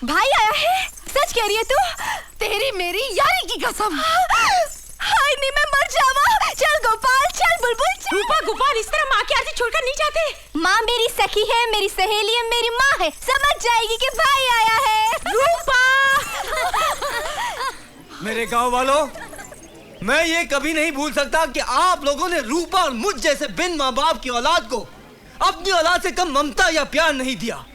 भाई आया है? सच कह रही है तू? तेरी मेरी यारी की कसम। हाय नहीं मैं मर जावा। चल गोपाल, चल बुलबुल चल। रूपा गोपाल इस तरह माँ की आरती छोड़कर नहीं जाते। माँ मेरी सखी है, मेरी सहेली है, मेरी माँ है, समझ जाएगी कि भाई आया है। रूपा मेरे गांव वालों, मैं ये कभी नहीं भूल सकता कि आप लोगों ने रूपा और मुझ जैसे बिन माँ बाप की औलाद को अपनी औलाद से कम ममता या प्यार नहीं दिया।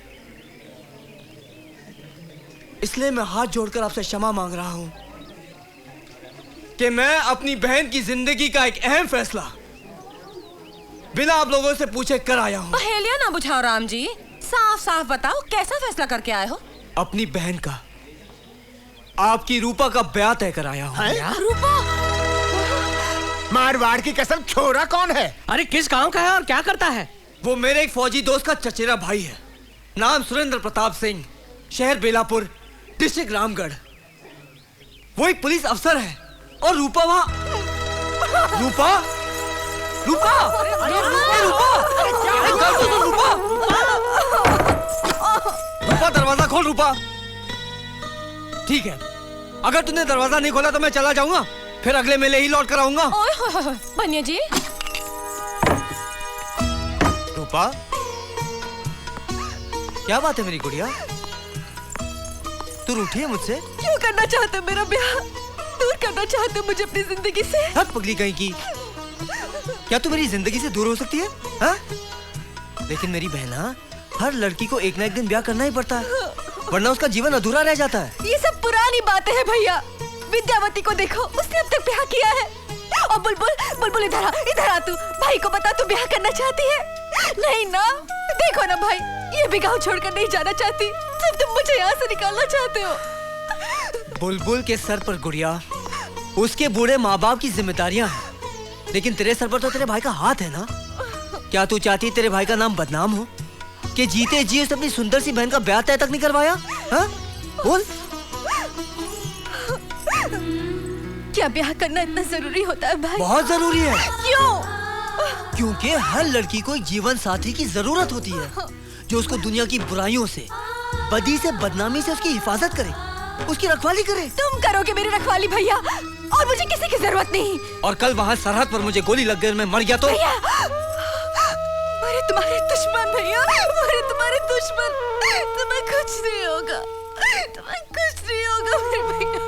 इसलिए मैं हाथ जोड़कर आपसे क्षमा मांग रहा हूं कि मैं अपनी बहन की जिंदगी का एक अहम फैसला बिना आप लोगों से पूछे कर आया हूं। पहेलियां ना बुझाओ राम जी, साफ साफ बताओ कैसा फैसला करके आए हो? अपनी बहन का, आपकी रूपा का ब्याह तय कर आया हूं। रूपा? मारवाड़ की कसम, छोरा कौन है? अरे किस गांव का है और क्या करता है? वो मेरे एक फौजी दोस्त का चचेरा भाई है। नाम सुरेंद्र प्रताप सिंह, शहर बेलापुर, डिस्ट्रिक्ट रामगढ़। वो एक पुलिस अफसर है और रूपा वहाँ। रूपा? रूपा? रूपा? रूपा दरवाजा खोल। रूपा ठीक है, अगर तूने दरवाजा नहीं खोला तो मैं चला जाऊंगा, फिर अगले मेले ही लौट कर आऊंगा। बनिया जी। रूपा क्या बात है मेरी गुड़िया, तू रूठी है मुझसे? क्यों करना चाहते हो मेरा ब्याह? दूर करना चाहते हो मुझे अपनी जिंदगी से? हद पगली कहीं की, क्या तू मेरी जिंदगी से दूर हो सकती है? हा? लेकिन मेरी बहना, हर लड़की को एक ना एक दिन ब्याह करना ही पड़ता है, वरना उसका जीवन अधूरा रह जाता है। ये सब पुरानी बातें हैं भैया। विद्यावती को देखो, उसने अब तक ब्याह किया है। और बुलबुल, बुलबुल इधर आ तू। भाई को बता तू ब्याह करना चाहती है? नहीं ना? देखो ना भाई, ये भी गाँव छोड़कर नहीं जाना चाहती, सिर्फ तुम मुझे यहाँ से निकालना चाहते हो। बुलबुल के सर पर गुड़िया उसके बूढ़े माँ बाप की जिम्मेदारियां हैं, लेकिन तेरे सर पर तो तेरे भाई का हाथ है ना। क्या तू चाहती तेरे भाई का नाम बदनाम हो कि जीते जी उसने अपनी सुंदर सी बहन का ब्याह तय तक नहीं करवाया? हाँ? बोल। क्या ब्याह करना इतना जरूरी होता है भाई? बहुत जरूरी है। क्यों? क्योंकि हर लड़की को एक जीवन साथी की जरूरत होती है, जो उसको दुनिया की बुराइयों से, बदी से, बदनामी से उसकी हिफाजत करे, उसकी रखवाली करे। तुम करोगे मेरी रखवाली भैया, और मुझे किसी की जरूरत नहीं। और कल वहाँ सरहद पर मुझे गोली लग गई और मैं मर गया तो? भैया, मेरे तुम्हारे दुश्मन भैया, मेरे तुम्हारे दुश्मन। तुम्हें कुछ नहीं होगा, तुम्हें कुछ नहीं होगा मेरे भैया।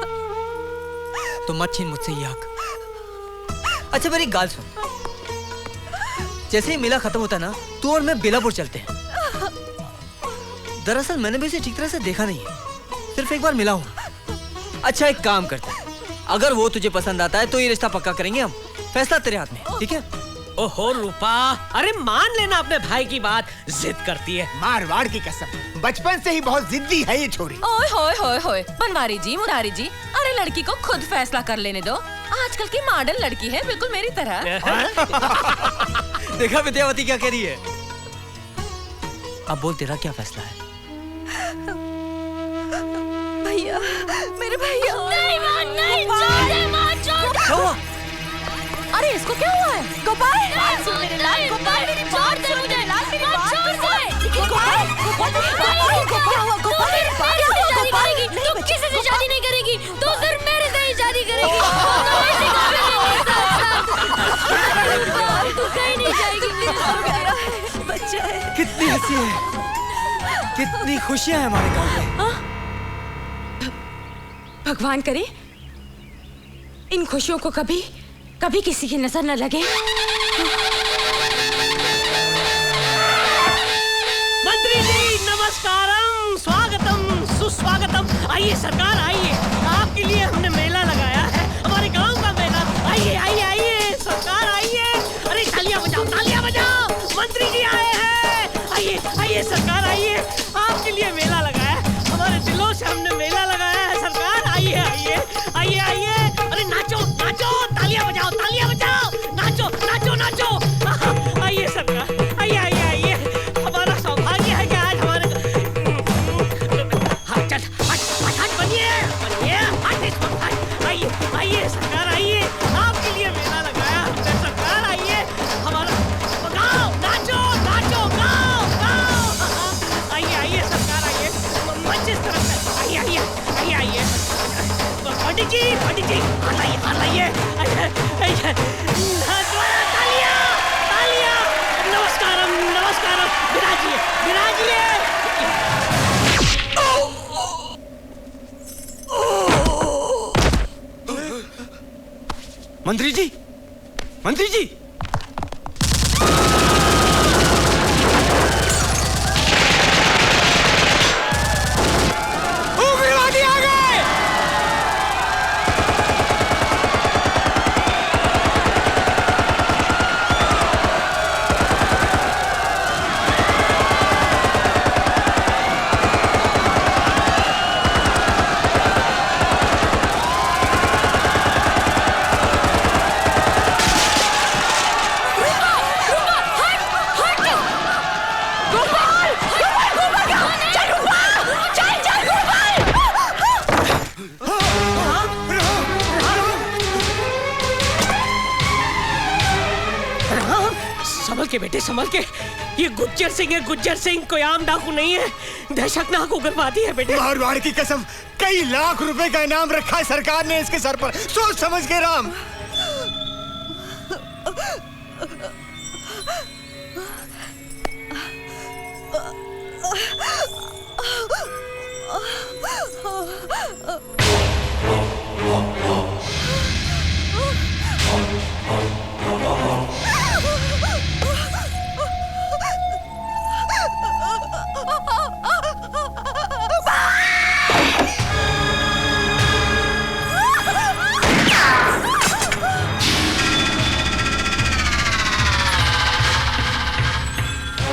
तो मत छीन मुझसे ये हक। अच्छा मेरी गाल सुन, जैसे ही मेला खत्म होता है ना, तू और मैं बेलापुर चलते हैं। दरअसल मैंने भी उसे ठीक तरह से देखा नहीं है, सिर्फ एक बार मिला हूँ। अच्छा एक काम करते हैं, अगर वो तुझे पसंद आता है तो ये रिश्ता पक्का करेंगे हम। फैसला तेरे हाथ में, ठीक है? ओहो रूपा, अरे मान लेना अपने भाई की बात, जिद करती है। मारवाड़ की कसम, बचपन से ही बहुत जिद्दी है ये छोरी। ओए होए होए होए, बनवारी जी, मुरारी जी, अरे लड़की को खुद फैसला कर लेने दो। आजकल की मॉडर्न लड़की है, बिल्कुल मेरी तरह। देखा विद्यावती क्या कह रही है? अब बोल तेरा क्या फैसला है? भैया, मेरे भैया। नहीं मां, नहीं, छोड़ दे मां, छोड़ दे। क्या हुआ? अरे इसको क्या हुआ है? गोपाल, सुन मेरे लाल, गोपाल, छोड़ दे मुझे, लाल मेरी बात छोड़ दे। गोपाल, गोपाल, क्या हुआ? गोपाल, तू किसी से शादी नहीं करेगी, तू सिर्फ मेरे से ही शादी करेगी। तू कहीं नहीं जाएगी। बच्चा है। कितनी हंसी है, कितनी खुशियां हैं हमारे गांव में। भगवान करे इन खुशियों को कभी कभी किसी की नजर न लगे। मंत्री जी नमस्कारम, स्वागतम, सुस्वागतम। आइए सरकार आइए, आपके लिए हमने मेला लगाया है, हमारे गांव का मेला। आइए आइए आइए सरकार आइए। अरे तालियां बजाओ, तालियां बजाओ, मंत्री जी आए हैं। आइए आइए सरकार आइए, आपके लिए मेला लगाया है, हमारे दिलों से हमने मेला लगाया है सरकार। आइए आइए आइए आइए। अरे नाचो नाचो, तालियां बजाओ, तालियां बजाओ, नाचो नाचो नाचो। आइए सरकार, आइए आइए आइए। हमारा सौभाग्य है कि आज हमारे हाँ चल हट बनिए बनिए, हट आइए आइए सरकार आइए, आपके लिए मेला लगाया हमने सरकार। आइए हमारा गाओ, नाचो नाचो, गाओ गाओ। आइए आइए सरकार आइए। पंडित जी हाथ लाइए तालियां तालियां। नमस्कारम नमस्कारम। विराजिए विराजिए। मंत्री जी, मंत्री जी, उग्रवादी आ गए। संभल के बेटे संभल के। ये गुज्जर सिंह है, गुज्जर सिंह कोई आम डाकू नहीं है, दहशतनाक उग्रवादी है बेटे। मारवाड़ की कसम, कई लाख रुपए का इनाम रखा है सरकार ने इसके सर पर। सोच समझ के राम।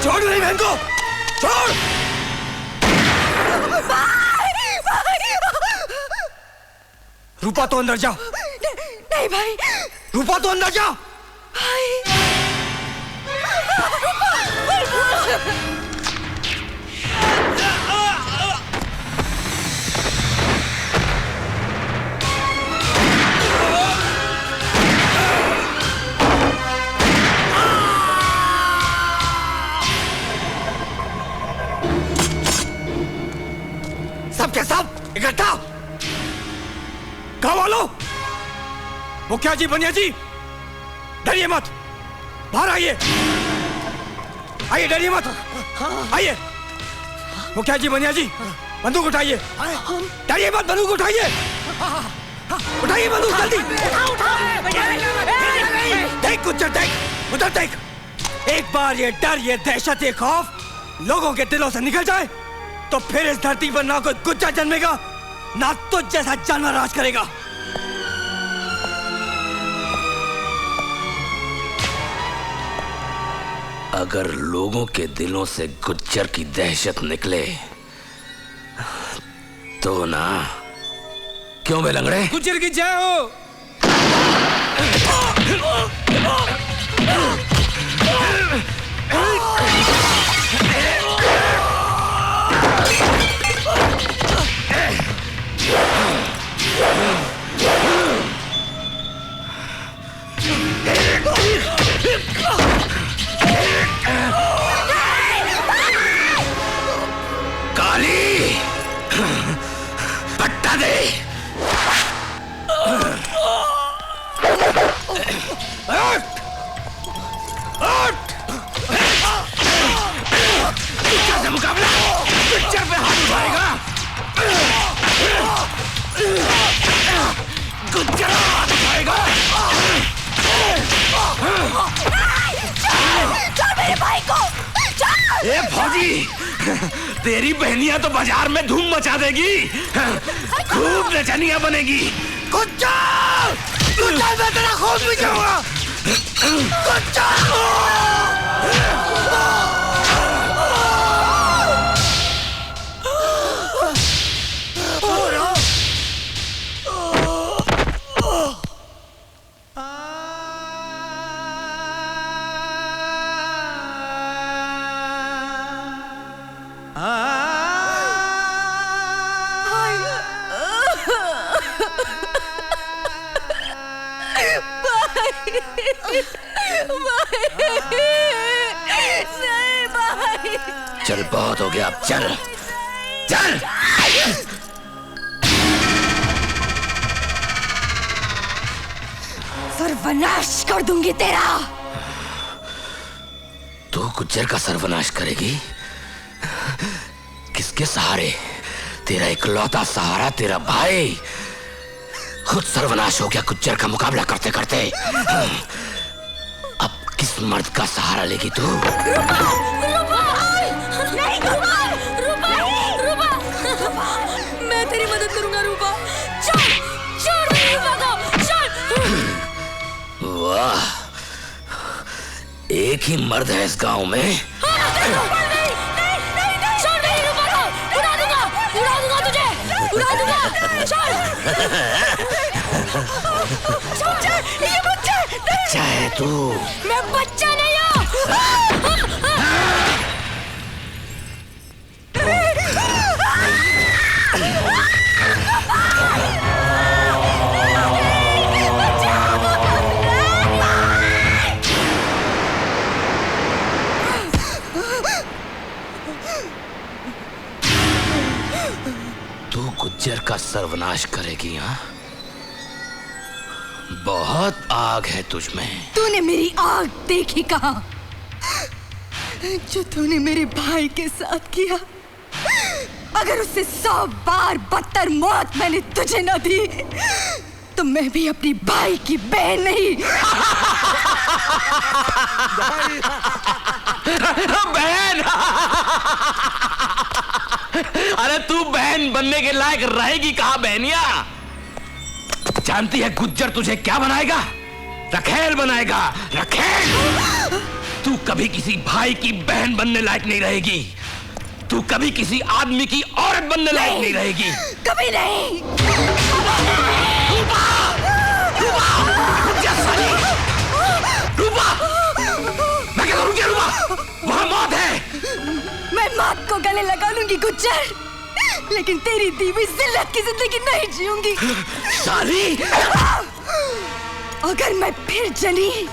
छोड़ मेरी बहन को, छोड़। रूपा तो अंदर जाओ। नहीं भाई। रूपा तो अंदर जाओ। सब के सब इकट्ठा। गाँव वालों, मुखिया जी, बनिया जी, डरिए मत, बाहर आइए, आइए, डरिए मत, आइए। मुखिया जी, बनिया जी, बंदूक उठाइए, डरिए मत, बंदूक उठाइए, उठाइए बंदूक जल्दी। देख गुज्जर, देख उधर देख। एक बार ये डर, ये दहशत, ये खौफ लोगों के दिलों से निकल जाए तो फिर इस धरती पर ना कोई गुज्जर जन्मेगा, ना तुझ जैसा जानवर राज करेगा। अगर लोगों के दिलों से गुज्जर की दहशत निकले तो ना, क्यों बे लंगड़े? गुज्जर की जय हो। काली, पट्टा दे। गुज्जर से मुकाबला, गुज्जर पे हाथ उठाएगा, गुज्जर हाथ उठाएगा। छोड़ मेरे भाई को, छोड़। ए फौजी, तेरी बहनियां तो बाजार में धूम मचा देगी, खूब नचनियां बनेगी। गुज्जर, गुज्जर मैं तेरा खून भी जाऊंगा। नहीं भाई। चल बहुत हो गया, अब चल चल। सर्वनाश कर दूंगी तेरा। तू गुज्जर का सर्वनाश करेगी? किसके सहारे? तेरा इकलौता सहारा तेरा भाई खुद सर्वनाश हो गया गुज्जर का मुकाबला करते करते। अब किस मर्द का सहारा लेगी तू? मैं तेरी मदद करूंगा रूपा। छोड़ छोड़ मेरी रूपा को, छोड़। वाह, एक ही मर्द है इस गांव में। उड़ा दूंगा छोड़। ये बच्चा बच्चा है तू। मैं बच्चा नहीं हूँ। तू गुज्जर का सर्वनाश करेगी? हाँ, बहुत आग है तुझ में। तूने मेरी आग देखी कहाँ? जो तूने मेरे भाई के साथ किया, अगर उससे 100 बार बदतर मौत मैंने तुझे न दी तो मैं भी अपनी भाई की बहन नहीं। बहन? अरे तू बहन बनने के लायक रहेगी कहाँ बहनिया? जानती है गुज्जर तुझे क्या बनाएगा? रखेल बनाएगा, रखेल। तू कभी किसी भाई की बहन बनने लायक नहीं रहेगी। तू कभी किसी आदमी की औरत बनने लायक नहीं रहेगी। कभी नहीं। रूपा! रूपा! रूपा! मैं क्या करूँगी रूपा? वहाँ मौत है। मैं मौत को गले लगा लूंगी गुज्जर, लेकिन तेरी दी हुई जिल्लत की जिंदगी नहीं जीऊंगी। साली! अगर मैं फिर जली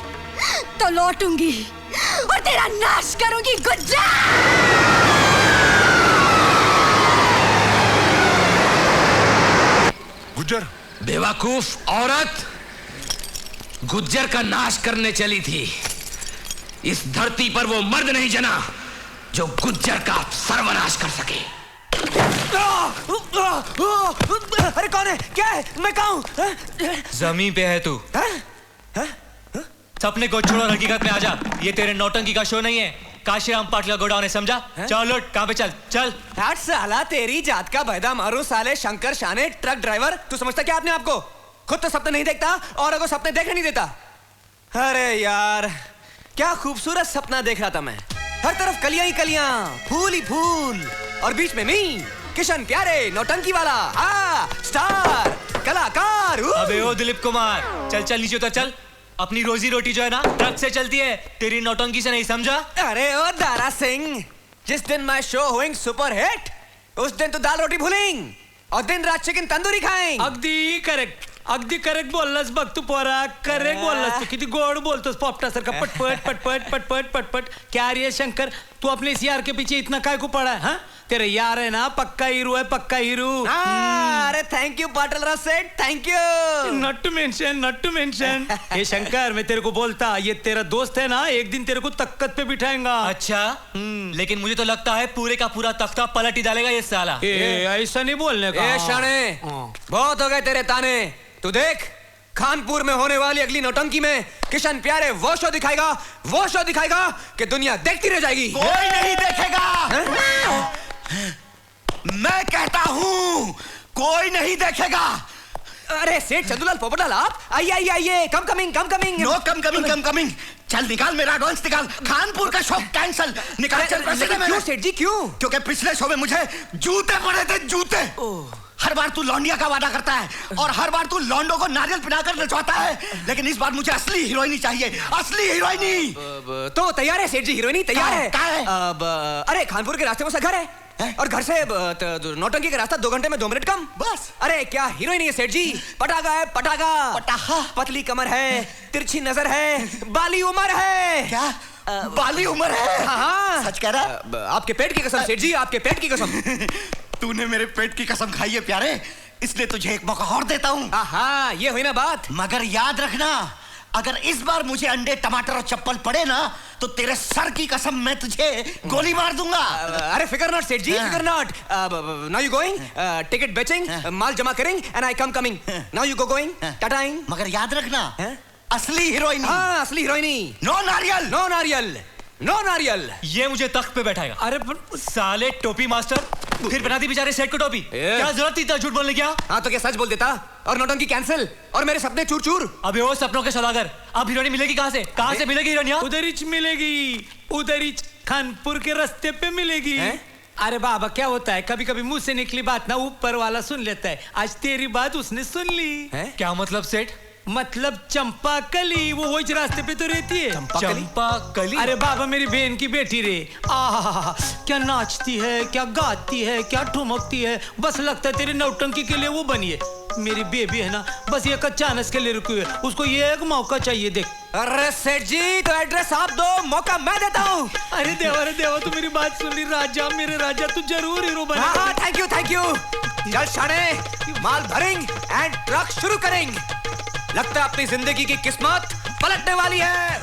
तो लौटूंगी और तेरा नाश करूंगी गुज्जर। गुज्जर! बेवकूफ औरत, गुज्जर का नाश करने चली थी। इस धरती पर वो मर्द नहीं जना जो गुज्जर का सर्वनाश कर सके। अरे कौन है? क्या है? मैं कहाँ हूँ? जमीन पे है तू। सपने को छोड़ो, हकीकत में आजा। ये तेरे नौटंकी का शो नहीं है। काशीराम पाटिल का गोडाउन है, समझा? चल लौट, कहाँ पे? चल चल। हट साला, तेरी जात का बैदा मारू साले शंकर शाने ट्रक ड्राइवर। तू समझता क्या अपने आप को? खुद तो सपने नहीं देखता और को सपने देखने नहीं देता। अरे यार, क्या खूबसूरत सपना देख रहा था मैं। हर तरफ कलियां ही कलियां, फूल ही फूल, और बीच में मी किशन प्यारे नौटंकी वाला स्टार कलाकार। अबे ओ दिलीप कुमार, चल चल नीचे उतर चल। अपनी रोजी रोटी जो है ना ट्रक से चलती है, तेरी नौटंकी से नहीं, समझा? अरे ओ दारा सिंह, जिस दिन मैं शो होइंग सुपर हिट उस दिन तो दाल रोटी भूलेंग और दिन रात चिकन तंदूरी खाएंग। अगदी करेक्ट, अगदी करेक्ट बोललास बघ तू पोरा, करेक्ट बोललास तू. किती गोड बोलतोस पोपटासारखा, पटपट पटपट पटपट पटपट. क्या रे शंकर, तू अपने इस यार के पीछे इतना काय को पड़ा है? हाँ, तेरा यार है ना, पक्का हीरो है, पक्का हीरो. अरे thank you Patil Seth, thank you. Not to mention, not to mention. ये शंकर, मैं तेरे को बोलता, ये तेरा दोस्त है ना, एक दिन तेरे को तख्त पे बिठाएगा. अच्छा, लेकिन मुझे तो लगता है पूरे का पूरा तख्ता पलट ही डालेगा ये साला. ऐसा नहीं बोलने का. शाने, बहुत हो गए तेरे ताने. तू देख, कानपुर में होने वाली अगली नौटंकी में किशन प्यारे वो शो दिखाएगा कि दुनिया देखती रह जाएगी. कोई नहीं देखेगा. मैं कहता हूँ कोई नहीं देखेगा. अरे सेठ चंदूलाल पोपटलाल, आप आइए आइए आइए. Come coming. No come coming. चल निकाल मेरा एडवांस निकाल. कानपुर का शो कैंसल. निकाल चल. क्यों सेठ जी, क्यों? क्योंकि पिछले शो में मुझे जूते पड़े थे, जूते. हर बार तू लौंडिया का वादा करता है और हर बार तू लौंडो को नारियल पिलाकर नचवाता है, लेकिन इस बार मुझे असली हीरोइनी चाहिए, असली हीरोइनी. तो तैयार है सेठ जी, हीरोइनी तैयार है. कहाँ है? अरे कानपुर के रास्ते में से घर है और घर से नौटंकी का रास्ता 2 घंटे में 2 मिनट कम बस. अरे क्या हीरोइनी है सेठ जी. पटाखा है, पटाखा. पतली कमर है, तिरछी नजर है, बाली उम्र है. क्या बाली उम्र है? हाँ, सच कह रहा? आपके पेट की कसम सेठ जी, आपके पेट की कसम. तूने मेरे पेट की कसम खाई है प्यारे, इसलिए तुझे एक मौका और देता हूँ. हाँ, ये हुई ना बात. मगर याद रखना, अगर इस बार मुझे अंडे टमाटर और चप्पल पड़े ना तो तेरे सर की कसम मैं तुझे गोली मार दूंगा। अरे फिकर नॉट सेठ जी, फिकर not. Now you going, ticket बेचिंग, माल जमा करेंगे and I come coming. Now you go going, टाटाइंग। मगर याद रखना, असली हीरोइन। हाँ, असली हीरोइनी। नो नारियल, नो नारियल, नो नारियल। ये मुझे तख्त पे बैठाएगा। अरे साले टोपी मास्टर, फिर बना दी बेचारे सेठ को टोपी। क्या जरूरत थी इतना झूठ बोलने की? हाँ तो क्या सच बोल देता और नौटंकी कैंसिल और मेरे सपने चूर चूर। अबे वो सपनों के सौदागर, अब हीरोइन मिलेगी कहाँ से? कहाँ से मिलेगी हीरोइन? उधर ही मिलेगी, उधर ही खानपुर के रास्ते पे मिलेगी। अरे बाबा क्या होता है, कभी कभी मुंह से निकली बात ना ऊपर वाला सुन लेता है। आज तेरी बात उसने सुन ली। क्या मतलब सेठ? मतलब चंपा कली, वो वही रास्ते पे तो रहती है। चंपा कली? अरे बाबा मेरी बहन की बेटी रे, आहा क्या नाचती है, क्या गाती है, क्या ठुमकती है। बस लगता है तेरी नौटंकी के लिए वो बनी है। मेरी बेबी है ना, बस ये चांस के लिए रुकी है, उसको ये एक मौका चाहिए। देख अरे सेठ जी तो एड्रेस आप दो, मौका मैं देता हूँ। अरे देवा तू मेरी बात सुन ली। राजा मेरे राजा, तू जरूर हीरो बना। हाँ थैंक यू थैंक यू। चल शाने, माल भरेंगे एंड ट्रक शुरू करेंगे। लगता है अपनी जिंदगी की किस्मत पलटने वाली है।